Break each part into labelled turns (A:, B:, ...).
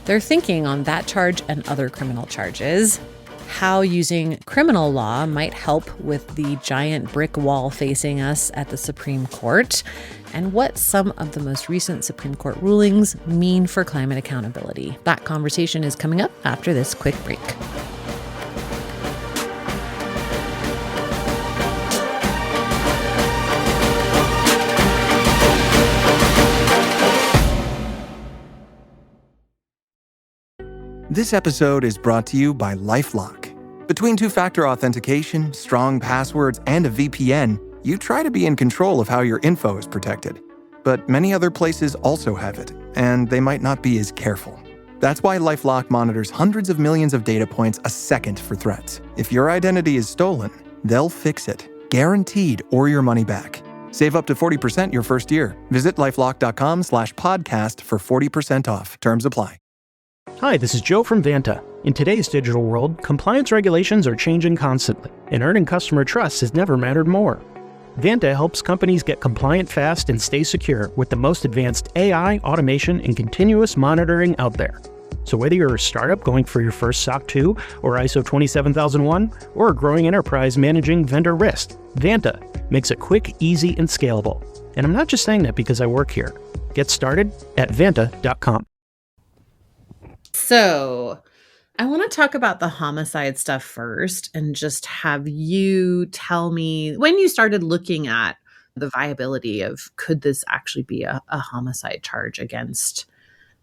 A: They're thinking on that charge and other criminal charges, how using criminal law might help with the giant brick wall facing us at the Supreme Court, and what some of the most recent Supreme Court rulings mean for climate accountability. That conversation is coming up after this quick break.
B: This episode is brought to you by LifeLock. Between two-factor authentication, strong passwords, and a VPN, you try to be in control of how your info is protected. But many other places also have it, and they might not be as careful. That's why LifeLock monitors hundreds of millions of data points a second for threats. If your identity is stolen, they'll fix it, guaranteed, or your money back. Save up to 40% your first year. Visit lifelock.com/podcast for 40% off. Terms apply.
C: Hi, this is Joe from Vanta. In today's digital world, compliance regulations are changing constantly, and earning customer trust has never mattered more. Vanta helps companies get compliant fast and stay secure with the most advanced AI, automation, and continuous monitoring out there. So whether you're a startup going for your first SOC 2 or ISO 27001, or a growing enterprise managing vendor risk, Vanta makes it quick, easy, and scalable. And I'm not just saying that because I work here. Get started at vanta.com.
A: So I want to talk about the homicide stuff first and just have you tell me when you started looking at the viability of could this actually be a homicide charge against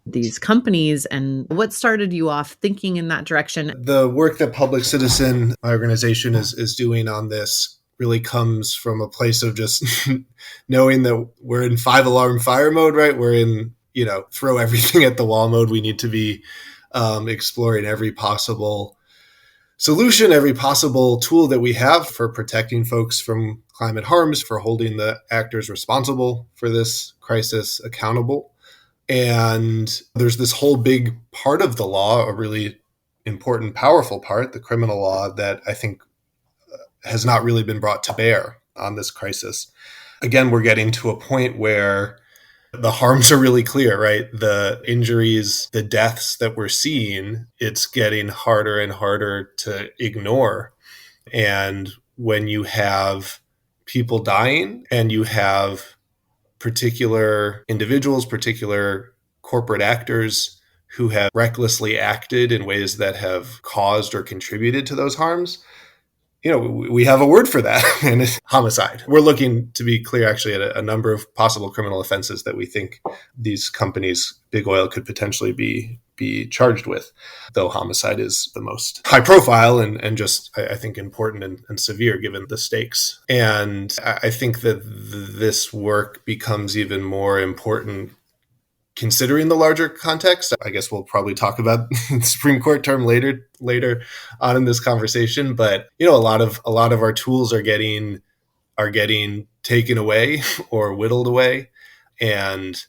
A: these companies, and what started you off thinking in that direction?
D: The work that Public Citizen, my organization, is doing on this really comes from a place of just knowing that we're in 5-alarm fire mode, right? We're in, throw everything at the wall mode. We need to be exploring every possible solution, every possible tool that we have for protecting folks from climate harms, for holding the actors responsible for this crisis accountable. And there's this whole big part of the law, a really important, powerful part, the criminal law, that I think has not really been brought to bear on this crisis. Again, we're getting to a point where the harms are really clear, right? The injuries, the deaths that we're seeing, it's getting harder and harder to ignore. And when you have people dying and you have particular individuals, particular corporate actors who have recklessly acted in ways that have caused or contributed to those harms, we have a word for that, and it's homicide. We're looking, to be clear, actually, at a number of possible criminal offenses that we think these companies, big oil, could potentially be charged with, though homicide is the most high profile and just, I think, important and severe given the stakes. And I think that this work becomes even more important considering the larger context. I guess we'll probably talk about the Supreme Court term later on in this conversation. But a lot of our tools are getting taken away or whittled away. And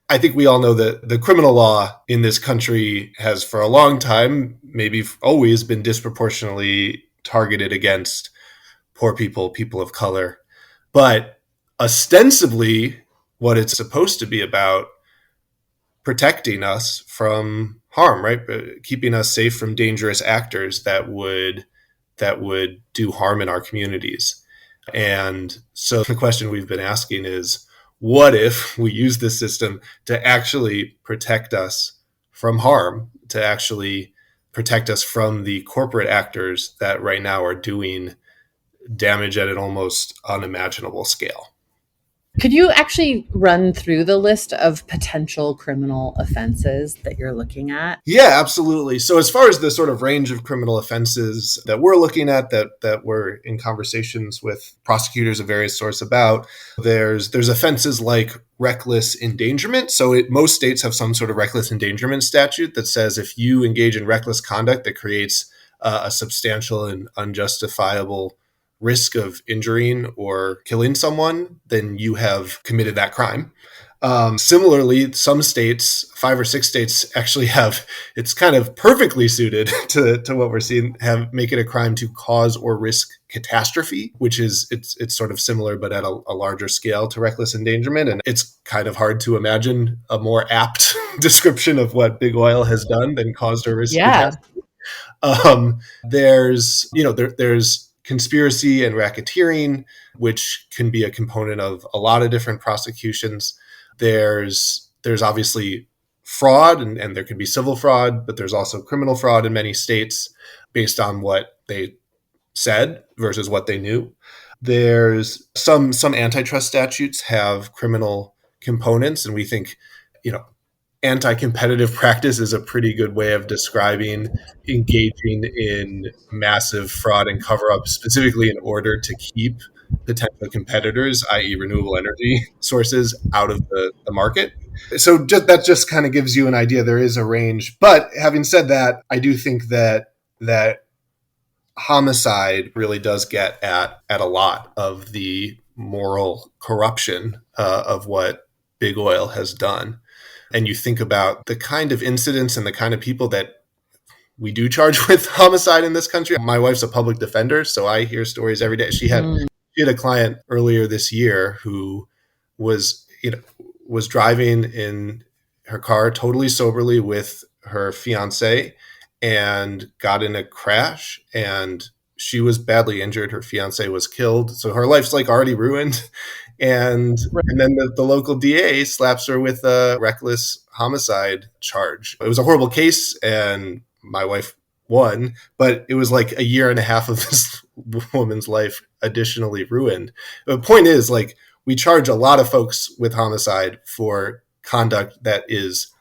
D: I think we all know that the criminal law in this country has for a long time, maybe always, been disproportionately targeted against poor people, people of color. But ostensibly, what it's supposed to be about protecting us from harm, right? Keeping us safe from dangerous actors that would do harm in our communities. And so the question we've been asking is, what if we use this system to actually protect us from harm, to actually protect us from the corporate actors that right now are doing damage at an almost unimaginable scale?
A: Could you actually run through the list of potential criminal offenses that you're looking at?
D: Yeah, absolutely. So as far as the sort of range of criminal offenses that we're looking at, that we're in conversations with prosecutors of various sorts about, there's offenses like reckless endangerment. So most states have some sort of reckless endangerment statute that says if you engage in reckless conduct that creates a substantial and unjustifiable risk of injuring or killing someone, then you have committed that crime. Similarly, some states, 5 or 6 states, actually have, it's kind of perfectly suited to what we're seeing, make it a crime to cause or risk catastrophe, which is, it's sort of similar, but at a larger scale to reckless endangerment. And it's kind of hard to imagine a more apt description of what big oil has done than caused or risked catastrophe. There's conspiracy and racketeering, which can be a component of a lot of different prosecutions. There's obviously fraud, and there could be civil fraud, but there's also criminal fraud in many states based on what they said versus what they knew. There's some antitrust statutes have criminal components, and we think, anti-competitive practice is a pretty good way of describing engaging in massive fraud and cover-up, specifically in order to keep potential competitors, i.e. renewable energy sources, out of the market. So that just kind of gives you an idea. There is a range. But having said that, I do think that homicide really does get at a lot of the moral corruption of what big oil has done. And you think about the kind of incidents and the kind of people that we do charge with homicide in this country. My wife's a public defender, so I hear stories every day. She had a client earlier this year who was driving in her car totally soberly with her fiance and got in a crash, and she was badly injured. Her fiance was killed. So her life's like already ruined. And then the local DA slaps her with a reckless homicide charge. It was a horrible case, and my wife won, but it was like a year and a half of this woman's life additionally ruined. The point is, like, we charge a lot of folks with homicide for conduct that is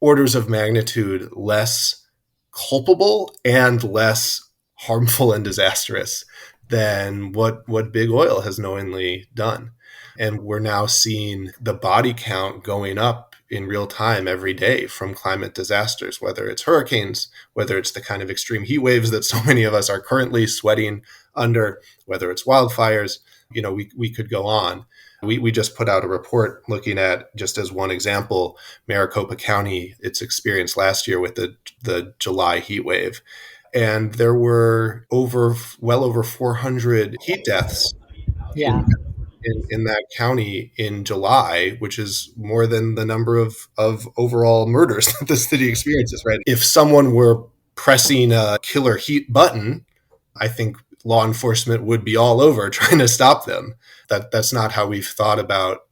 D: orders of magnitude less culpable and less harmful and disastrous than what big oil has knowingly done. And we're now seeing the body count going up in real time every day from climate disasters, whether it's hurricanes, whether it's the kind of extreme heat waves that so many of us are currently sweating under, whether it's wildfires. We could go on. We just put out a report looking at, just as one example, Maricopa County, its experience last year with the July heat wave. And there were well over 400 heat deaths in that county in July, which is more than the number of overall murders that the city experiences, right? If someone were pressing a killer heat button, I think law enforcement would be all over trying to stop them. That's not how we've thought about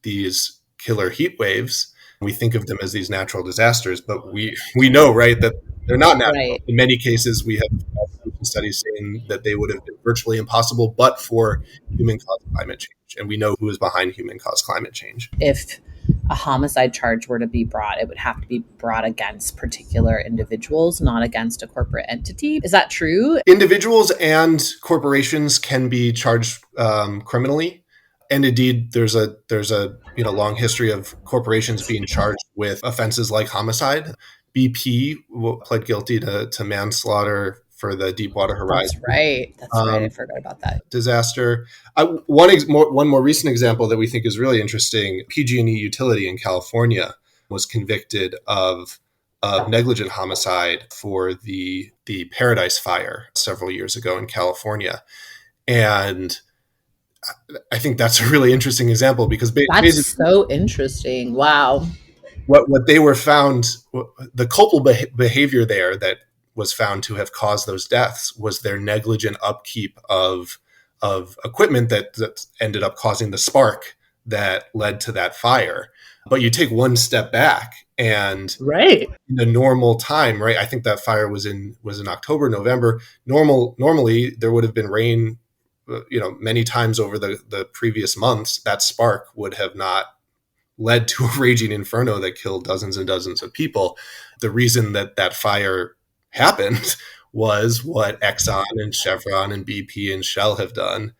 D: these killer heat waves. We think of them as these natural disasters, but we know, right, that they're not natural. Right. In many cases, we have studies saying that they would have been virtually impossible but for human-caused climate change. And we know who is behind human-caused climate change.
A: If a homicide charge were to be brought, it would have to be brought against particular individuals, not against a corporate entity. Is that true?
D: Individuals and corporations can be charged criminally. And indeed, there's a long history of corporations being charged with offenses like homicide. BP pled guilty to manslaughter for the Deepwater Horizon.
A: That's right. I forgot about that
D: disaster. One more recent example that we think is really interesting: PG&E Utility in California was convicted of negligent homicide for the Paradise Fire several years ago in California, and I think that's a really interesting example because
A: that's so interesting. Wow.
D: What they were found, the culpable behavior there that was found to have caused those deaths was their negligent upkeep of equipment that ended up causing the spark that led to that fire. But you take one step back, and in the normal time, right? I think that fire was in October, November. Normally there would have been rain, many times over the previous months. That spark would have not led to a raging inferno that killed dozens and dozens of people. The reason that fire happened was what Exxon and Chevron and BP and Shell have done.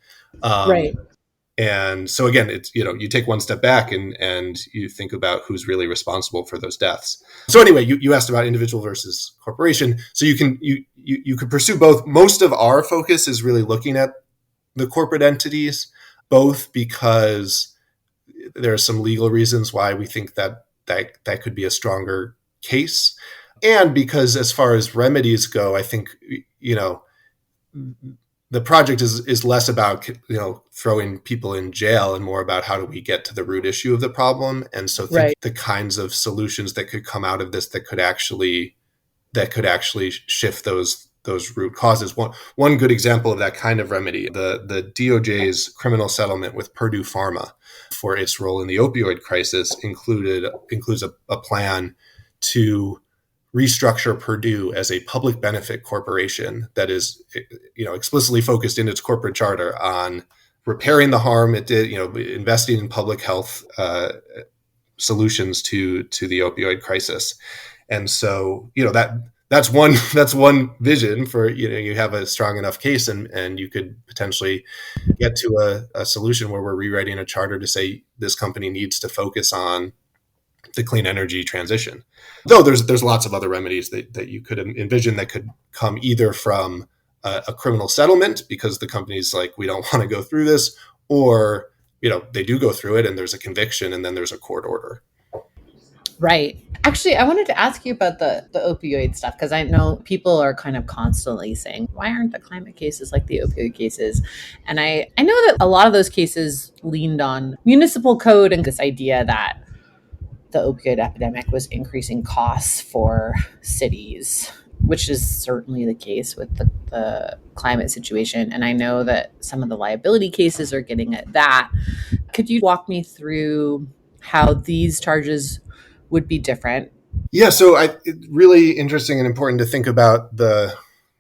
D: And so again, it's, you take one step back and you think about who's really responsible for those deaths. So anyway, you asked about individual versus corporation. So you could pursue both. Most of our focus is really looking at the corporate entities, both because there are some legal reasons why we think that could be a stronger case. And because as far as remedies go, I think, the project is less about, throwing people in jail and more about how do we get to the root issue of the problem. And so think the kinds of solutions that could come out of this that could actually shift those root causes. One good example of that kind of remedy, the DOJ's criminal settlement with Purdue Pharma for its role in the opioid crisis includes a plan to restructure Purdue as a public benefit corporation that is, explicitly focused in its corporate charter on repairing the harm it did, investing in public health solutions to the opioid crisis. And so, that's one vision for, you have a strong enough case and you could potentially get to a solution where we're rewriting a charter to say this company needs to focus on the clean energy transition. Though there's lots of other remedies that you could envision that could come either from a criminal settlement because the company's like, we don't want to go through this, or, they do go through it and there's a conviction and then there's a court order.
A: Right. Actually, I wanted to ask you about the opioid stuff, because I know people are kind of constantly saying, why aren't the climate cases like the opioid cases? And I know that a lot of those cases leaned on municipal code and this idea that the opioid epidemic was increasing costs for cities, which is certainly the case with the climate situation. And I know that some of the liability cases are getting at that. Could you walk me through how these charges would be different?
D: Yeah, so it's really interesting and important to think about the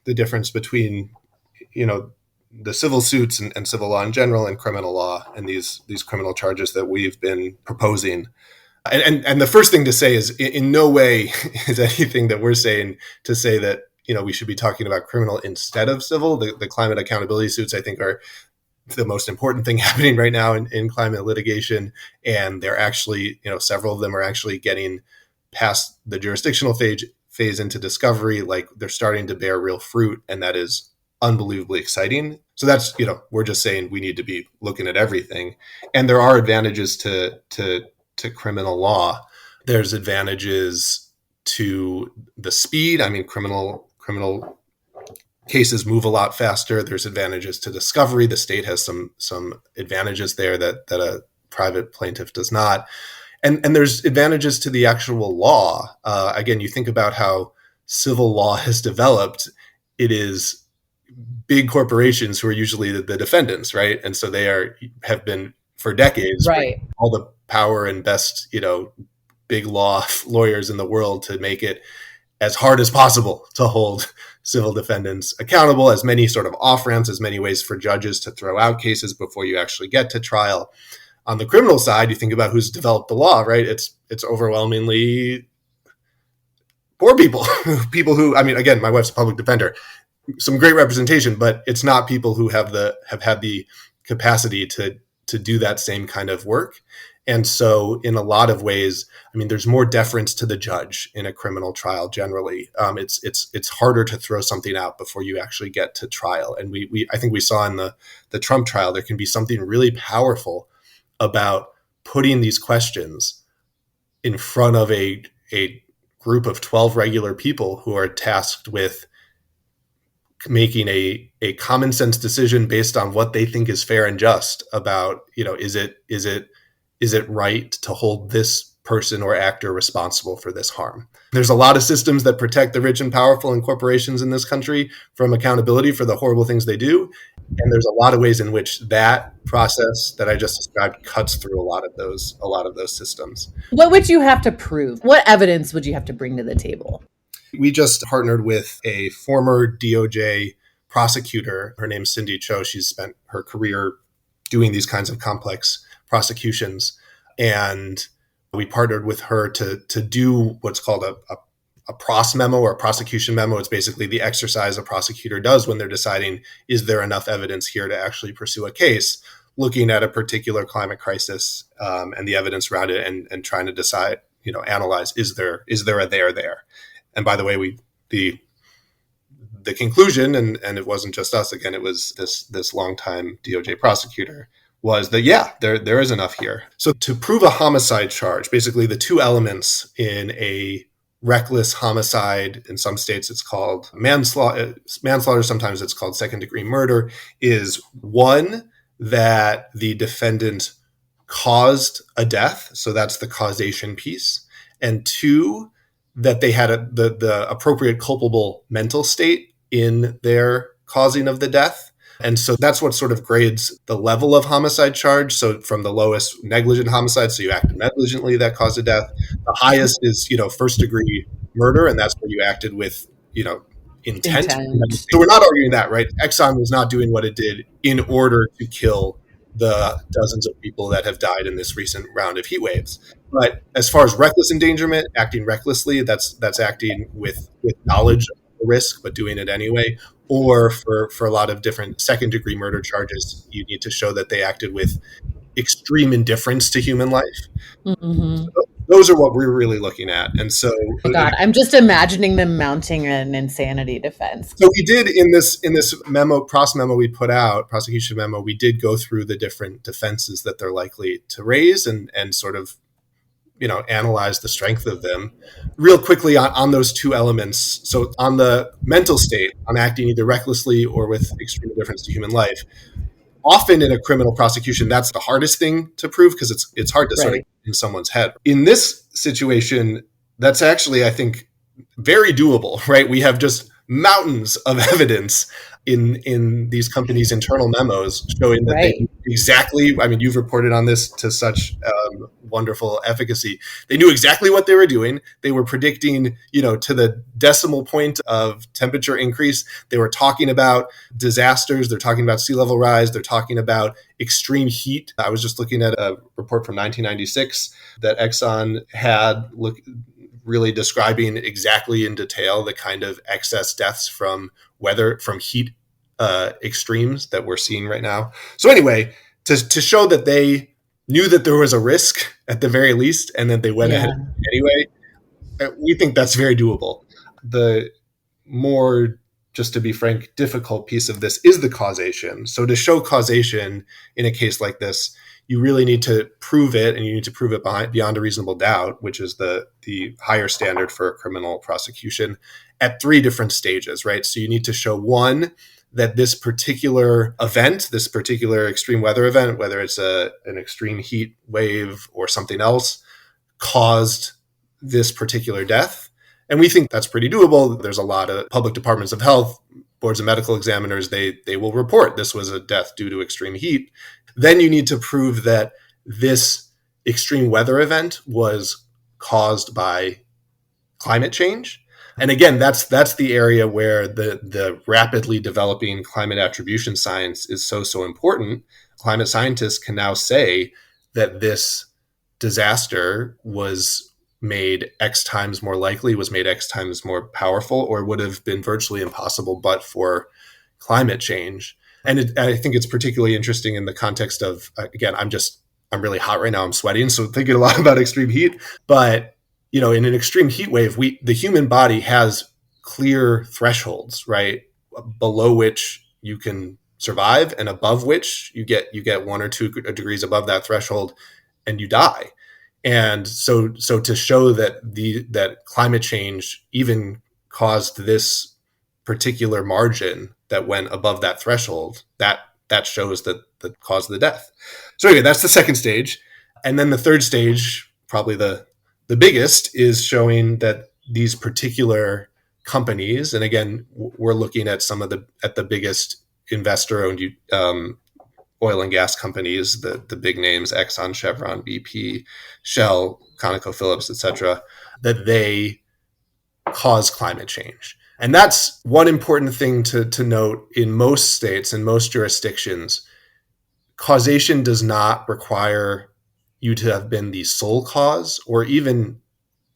D: difference between, the civil suits and civil law in general and criminal law and these criminal charges that we've been proposing. And the first thing to say is in no way is anything that we're saying to say that, we should be talking about criminal instead of civil. The climate accountability suits, I think, are the most important thing happening right now in climate litigation. And they're actually, several of them are actually getting past the jurisdictional phase into discovery. Like they're starting to bear real fruit. And that is unbelievably exciting. So that's, we're just saying we need to be looking at everything. And there are advantages to criminal law. There's advantages to the speed. I mean, criminal cases move a lot faster. There's advantages to discovery. The state has some advantages there that a private plaintiff does not. And there's advantages to the actual law. Again, you think about how civil law has developed. It is big corporations who are usually the defendants, right? And so they have been for decades,
A: right,
D: all the power and best, big law lawyers in the world to make it as hard as possible to hold civil defendants accountable, as many sort of off-ramps, as many ways for judges to throw out cases before you actually get to trial. On the criminal side, you think about who's developed the law, right? It's overwhelmingly poor people, people who, I mean, again, my wife's a public defender, some great representation, but it's not people who have had the capacity to do that same kind of work. And so in a lot of ways, I mean, there's more deference to the judge in a criminal trial generally. It's harder to throw something out before you actually get to trial. And I think we saw in the Trump trial, there can be something really powerful about putting these questions in front of a group of 12 regular people who are tasked with making a common sense decision based on what they think is fair and just about, is it right to hold this person or actor responsible for this harm? There's a lot of systems that protect the rich and powerful and corporations in this country from accountability for the horrible things they do. And there's a lot of ways in which that process that I just described cuts through a lot of those systems.
A: What would you have to prove? What evidence would you have to bring to the table?
D: We just partnered with a former DOJ prosecutor. Her name's Cindy Cho. She's spent her career doing these kinds of complex prosecutions. And we partnered with her to do what's called a pros memo or a prosecution memo. It's basically the exercise a prosecutor does when they're deciding, is there enough evidence here to actually pursue a case, looking at a particular climate crisis and the evidence around it and trying to decide, analyze, is there a there? And by the way, the conclusion, and it wasn't just us, again, it was this longtime DOJ prosecutor, was that, yeah, there is enough here. So to prove a homicide charge, basically the two elements in a reckless homicide, in some states it's called manslaughter, sometimes it's called second-degree murder, is one, that the defendant caused a death, so that's the causation piece, and two, that they had the appropriate culpable mental state in their causing of the death. And so that's what sort of grades the level of homicide charge. So from the lowest, negligent homicide, so you acted negligently, that caused a death. The highest is, first degree murder, and that's where you acted with, intent. So we're not arguing that, right? Exxon was not doing what it did in order to kill the dozens of people that have died in this recent round of heat waves. But as far as reckless endangerment, acting recklessly, that's acting with knowledge of the risk, but doing it anyway. Or for a lot of different second-degree murder charges, you need to show that they acted with extreme indifference to human life.
A: Mm-hmm.
D: So those are what we're really looking at. And so,
A: God, I'm just imagining them mounting an insanity defense.
D: So we did in this prosecution memo, we did go through the different defenses that they're likely to raise and sort of analyze the strength of them. Real quickly on those two elements. So on the mental state, on acting either recklessly or with extreme indifference to human life, often in a criminal prosecution, that's the hardest thing to prove because it's hard to sort of get in someone's head. In this situation, that's actually, I think, very doable, right? We have just mountains of evidence in these companies' internal memos showing that they knew exactly, you've reported on this to such wonderful efficacy. They knew exactly what they were doing. They were predicting, to the decimal point of temperature increase. They were talking about disasters. They're talking about sea level rise. They're talking about extreme heat. I was just looking at a report from 1996 that Exxon had really describing exactly in detail the kind of excess deaths from heat extremes that we're seeing right now. So anyway, to show that they knew that there was a risk at the very least, and that they went ahead anyway, we think that's very doable. The more, just to be frank, difficult piece of this is the causation. So to show causation in a case like this, you really need to prove it, and you need to prove it beyond a reasonable doubt, which is the higher standard for a criminal prosecution, at three different stages, right? So you need to show, one, that this particular event, this particular extreme weather event, whether it's an extreme heat wave or something else, caused this particular death. And we think that's pretty doable. There's a lot of public departments of health, boards of medical examiners, they will report this was a death due to extreme heat. Then you need to prove that this extreme weather event was caused by climate change. And again, that's the area where the rapidly developing climate attribution science is so important. Climate scientists can now say that this disaster was made X times more likely, was made X times more powerful, or would have been virtually impossible but for climate change. And I think it's particularly interesting in the context of, again, I'm really hot right now. I'm sweating, so thinking a lot about extreme heat. But, in an extreme heat wave, the human body has clear thresholds, right, below which you can survive, and above which you get 1 or 2 degrees above that threshold, and you die. And so to show that climate change even caused this particular margin that went above that threshold, that shows that caused the death. So anyway, that's the second stage. And then the third stage, probably the biggest, is showing that these particular companies, and again, we're looking at the biggest investor-owned oil and gas companies, the big names, Exxon, Chevron, BP, Shell, ConocoPhillips, etc., that they cause climate change. And that's one important thing to note. In most states, in most jurisdictions, causation does not require you to have been the sole cause, or even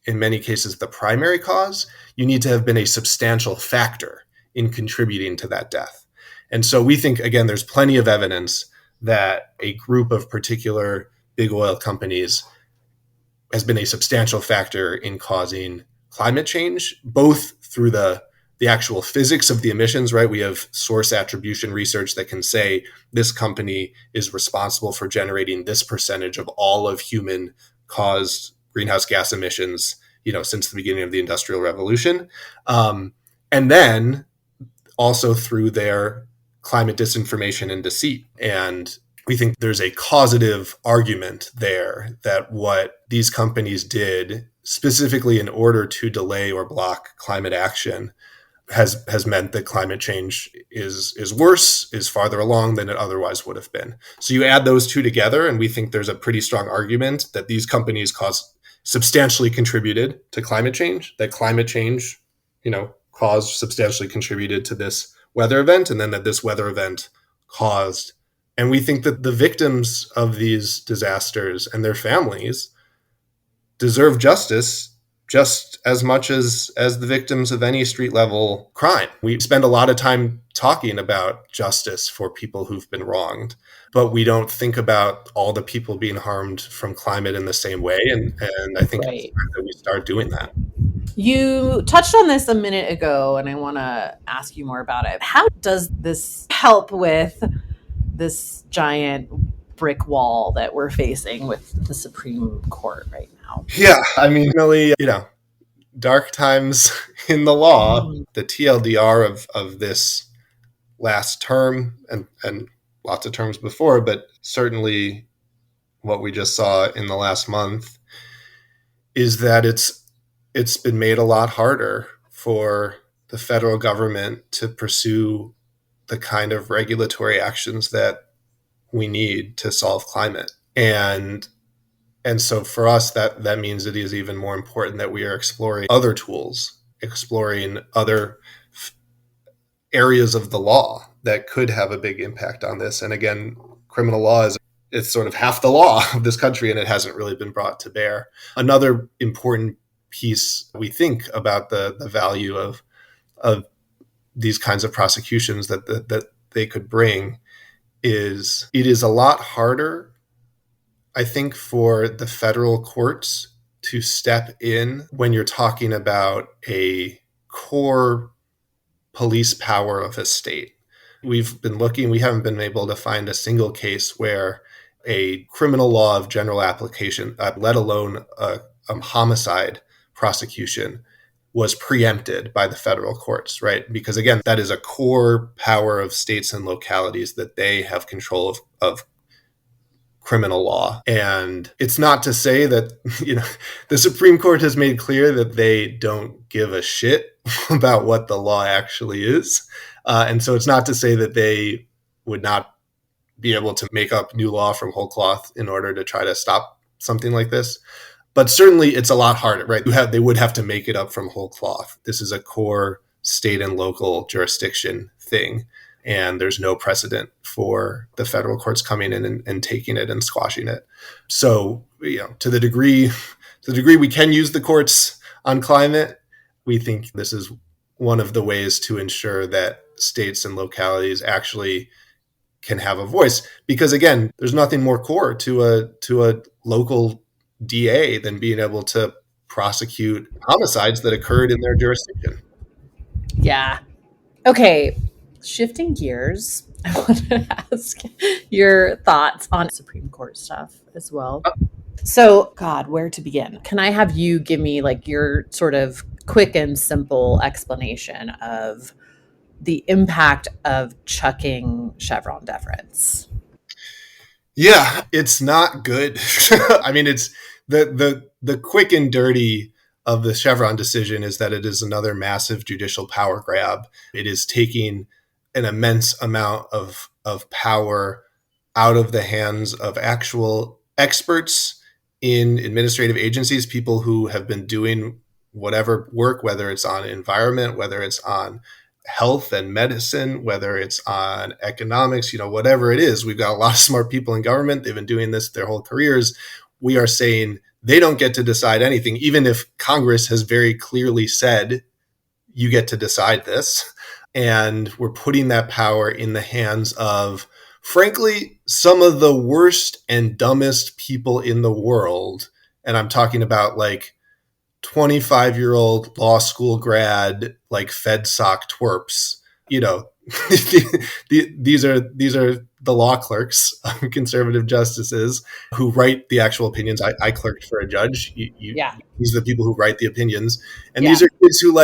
D: in many cases the primary cause. You need to have been a substantial factor in contributing to that death. And so we think, again, there's plenty of evidence that a group of particular big oil companies has been a substantial factor in causing climate change, both through the the actual physics of the emissions, right? We have source attribution research that can say this company is responsible for generating this percentage of all of human caused greenhouse gas emissions, since the beginning of the Industrial Revolution. And then also through their climate disinformation and deceit. And we think there's a causative argument there that what these companies did specifically in order to delay or block climate action has meant that climate change is worse, is farther along than it otherwise would have been. So you add those two together, and we think there's a pretty strong argument that these companies substantially contributed to climate change, that climate change, substantially contributed to this weather event, and then that this weather event caused. And we think that the victims of these disasters and their families deserve justice just as much as the victims of any street level crime. We spend a lot of time talking about justice for people who've been wronged, but we don't think about all the people being harmed from climate in the same way. And I think it's time that we start doing that.
A: You touched on this a minute ago, and I want to ask you more about it. How does this help with this giant brick wall that we're facing with the Supreme Court right now?
D: Yeah, I mean, really, dark times in the law. The TLDR of this last term and lots of terms before, but certainly what we just saw in the last month is that it's been made a lot harder for the federal government to pursue the kind of regulatory actions that we need to solve climate. And so for us, that means it is even more important that we are exploring other tools, exploring other areas of the law that could have a big impact on this. And again, criminal law it's sort of half the law of this country, and it hasn't really been brought to bear. Another important piece we think about the value of these kinds of prosecutions that they could bring is it is a lot harder, I think, for the federal courts to step in when you're talking about a core police power of a state. We've been looking, we haven't been able to find a single case where a criminal law of general application, let alone a homicide prosecution, was preempted by the federal courts, right? Because again, that is a core power of states and localities that they have control of criminal law. And it's not to say that, the Supreme Court has made clear that they don't give a shit about what the law actually is. And so it's not to say that they would not be able to make up new law from whole cloth in order to try to stop something like this. But certainly it's a lot harder, right? They would have to make it up from whole cloth. This is a core state and local jurisdiction thing. And there's no precedent for the federal courts coming in and taking it and squashing it. So, to the degree we can use the courts on climate, we think this is one of the ways to ensure that states and localities actually can have a voice. Because again, there's nothing more core to a local DA than being able to prosecute homicides that occurred in their jurisdiction.
A: Yeah. Okay. Shifting gears, I want to ask your thoughts on Supreme Court stuff as well. So, God, where to begin? Can I have you give me your sort of quick and simple explanation of the impact of chucking Chevron deference?
D: Yeah, it's not good. I mean, it's the quick and dirty of the Chevron decision is that it is another massive judicial power grab. It is taking an immense amount of power out of the hands of actual experts in administrative agencies, people who have been doing whatever work, whether it's on environment, whether it's on health and medicine, whether it's on economics, whatever it is. We've got a lot of smart people in government. They've been doing this their whole careers. We are saying they don't get to decide anything, even if Congress has very clearly said, you get to decide this. And we're putting that power in the hands of, frankly, some of the worst and dumbest people in the world. And I'm talking about 25-year-old law school grad, like FedSoc twerps, these are the law clerks, conservative justices who write the actual opinions. I clerked for a judge. These are the people who write the opinions. And these are kids who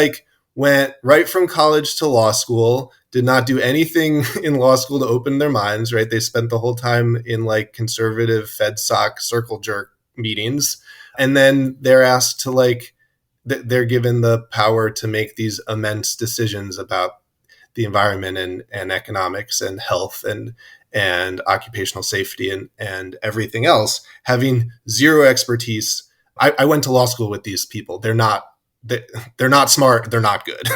D: went right from college to law school, did not do anything in law school to open their minds, right? They spent the whole time in conservative FedSoc circle jerk meetings. And then they're asked to they're given the power to make these immense decisions about the environment and economics and health and occupational safety and everything else, having zero expertise. I went to law school with these people. They're not smart. They're not good.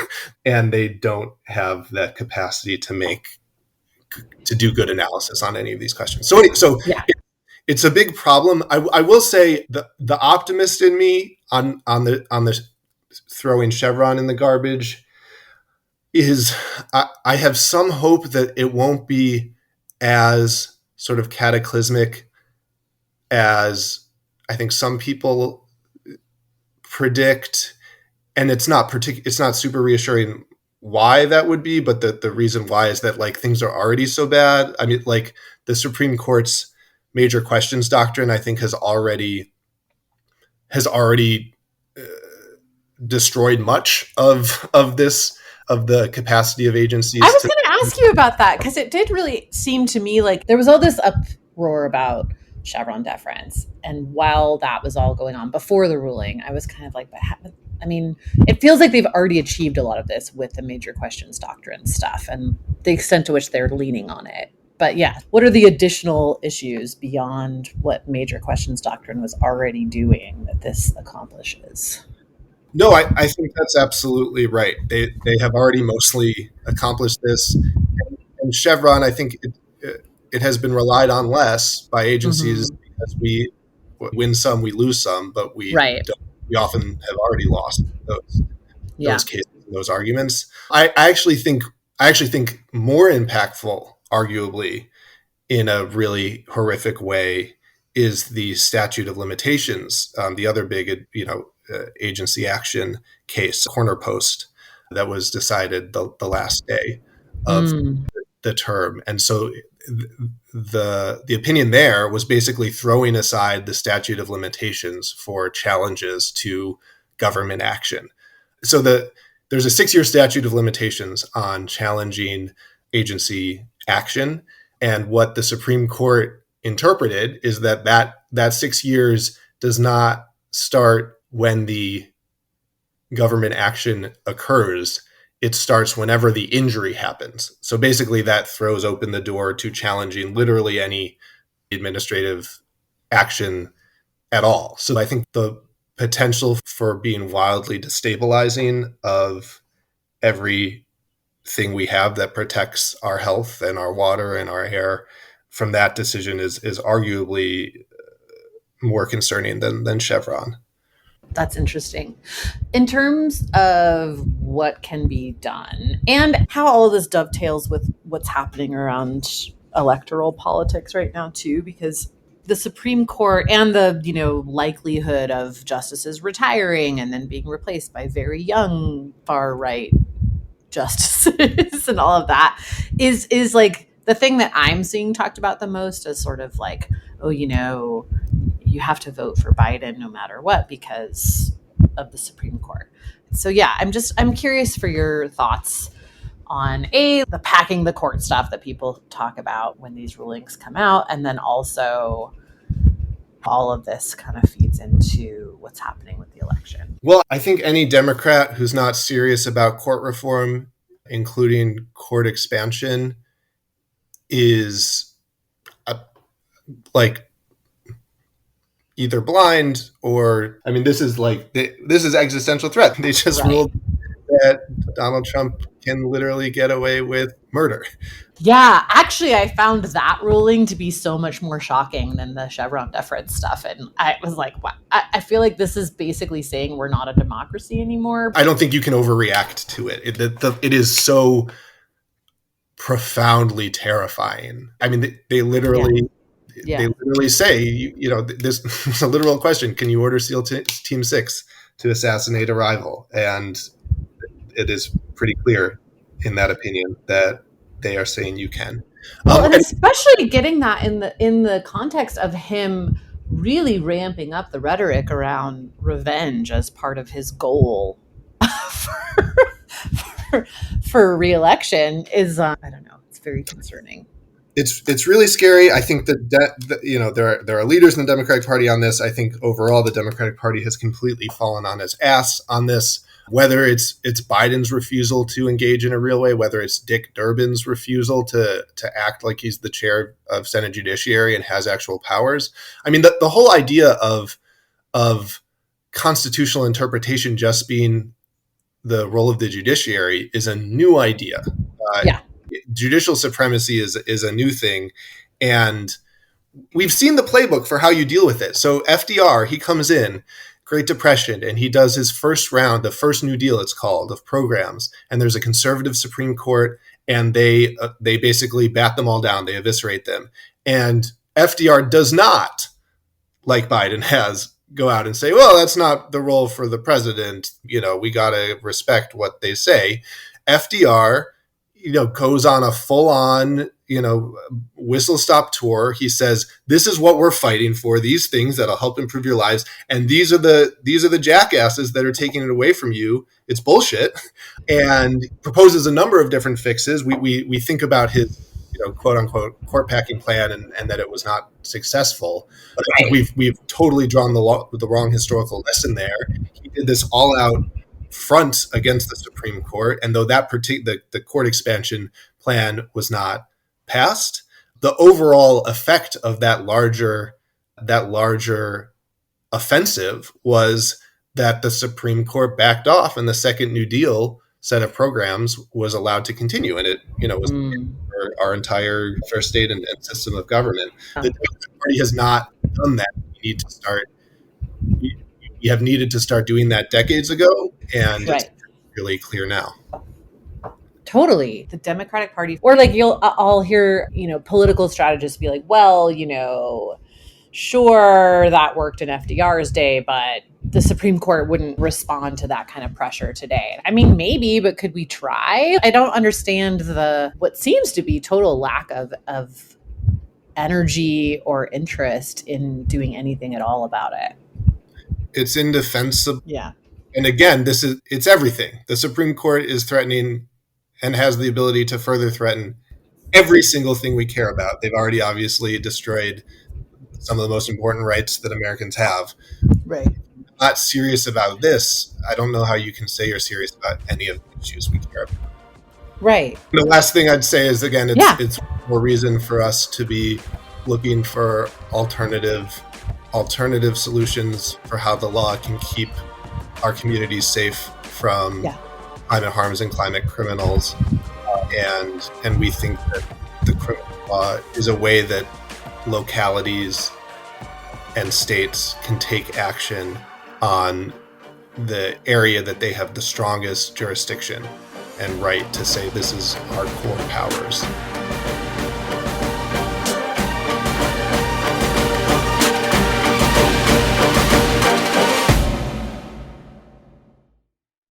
D: And they don't have that capacity to do good analysis on any of these questions. So it's a big problem. I will say the optimist in me on the throwing Chevron in the garbage is I have some hope that it won't be as sort of cataclysmic as I think some people predict. And it's not super reassuring why that would be, but the reason why is that things are already so bad. I mean, the Supreme Court's major questions doctrine, I think has already destroyed much of the capacity of agencies.
A: I was going to ask you about that because it did really seem to me like there was all this uproar about Chevron deference. And while that was all going on before the ruling, I was kind of it feels like they've already achieved a lot of this with the major questions doctrine stuff and the extent to which they're leaning on it. But what are the additional issues beyond what major questions doctrine was already doing that this accomplishes?
D: No, I think that's absolutely right. They have already mostly accomplished this. And Chevron, I think it has been relied on less by agencies because we win some, we lose some, but we often have already lost those cases, those arguments. I actually think more impactful, arguably, in a really horrific way, is the statute of limitations. The other big, agency action case, Corner Post, that was decided the last day of the term, and so the opinion there was basically throwing aside the statute of limitations for challenges to government action. So there's a 6-year statute of limitations on challenging agency action. And what the Supreme Court interpreted is that 6 years does not start when the government action occurs. It starts whenever the injury happens. So basically that throws open the door to challenging literally any administrative action at all. So I think the potential for being wildly destabilizing of everything we have that protects our health and our water and our air from that decision is arguably more concerning than Chevron.
A: That's interesting. In terms of what can be done and how all of this dovetails with what's happening around electoral politics right now too, because the Supreme Court and the, likelihood of justices retiring and then being replaced by very young far right justices and all of that is the thing that I'm seeing talked about the most as sort of you have to vote for Biden no matter what because of the Supreme Court. So I'm curious for your thoughts on the packing the court stuff that people talk about when these rulings come out, and then also all of this kind of feeds into what's happening with the election.
D: Well, I think any Democrat who's not serious about court reform, including court expansion, is either blind or, this is existential threat. They just ruled that Donald Trump can literally get away with murder.
A: Yeah, actually, I found that ruling to be so much more shocking than the Chevron deference stuff. And I was like, wow. I feel like this is basically saying we're not a democracy anymore.
D: I don't think you can overreact to it. It is so profoundly terrifying. They literally... Yeah. They literally say, this is a literal question. Can you order SEAL Team 6 to assassinate a rival. And it is pretty clear in that opinion that they are saying you can.
A: Well, and especially getting that in the context of him really ramping up the rhetoric around revenge as part of his goal for re-election is, I don't know, it's very concerning.
D: It's really scary. I think that there are leaders in the Democratic Party on this. I think overall the Democratic Party has completely fallen on its ass on this. Whether it's Biden's refusal to engage in a real way, whether it's Dick Durbin's refusal to act like he's the chair of Senate Judiciary and has actual powers. I mean, the whole idea of constitutional interpretation just being the role of the judiciary is a new idea. Judicial supremacy is a new thing, and we've seen the playbook for how you deal with it. So FDR, he comes in, Great Depression, and he does his first round, the first New Deal, it's called, of programs. And there's a conservative Supreme Court, and they basically bat them all down. They eviscerate them. And FDR does not, like Biden has, go out and say, well, that's not the role for the president. We got to respect what they say. FDR, goes on a full-on, whistle-stop tour. He says, this is what we're fighting for, these things that'll help improve your lives. And these are the jackasses that are taking it away from you. It's bullshit. And proposes a number of different fixes. We think about his, quote unquote, court packing plan and that it was not successful. But I think we've totally drawn the wrong historical lesson there. He did this all out front against the Supreme Court. And though the court expansion plan was not passed, the overall effect of that larger offensive was that the Supreme Court backed off and the second New Deal set of programs was allowed to continue. And it, was for our entire state and system of government. The Democratic Party has not done that. We have needed to start doing that decades ago, and It's really clear now.
A: Totally. The Democratic Party, or like I'll hear, political strategists be like, well, sure, that worked in FDR's day, but the Supreme Court wouldn't respond to that kind of pressure today. I mean, maybe, but could we try? I don't understand what seems to be total lack of energy or interest in doing anything at all about it.
D: It's indefensible.
A: Yeah.
D: And again, it's everything. The Supreme Court is threatening and has the ability to further threaten every single thing we care about. They've already obviously destroyed some of the most important rights that Americans have.
A: Right.
D: If you're not serious about this, I don't know how you can say you're serious about any of the issues we care about.
A: Right.
D: The last thing I'd say is, again, it's more reason for us to be looking for alternative solutions for how the law can keep our communities safe from climate harms and climate criminals. And we think that the criminal law is a way that localities and states can take action on the area that they have the strongest jurisdiction and right to say this is our core powers.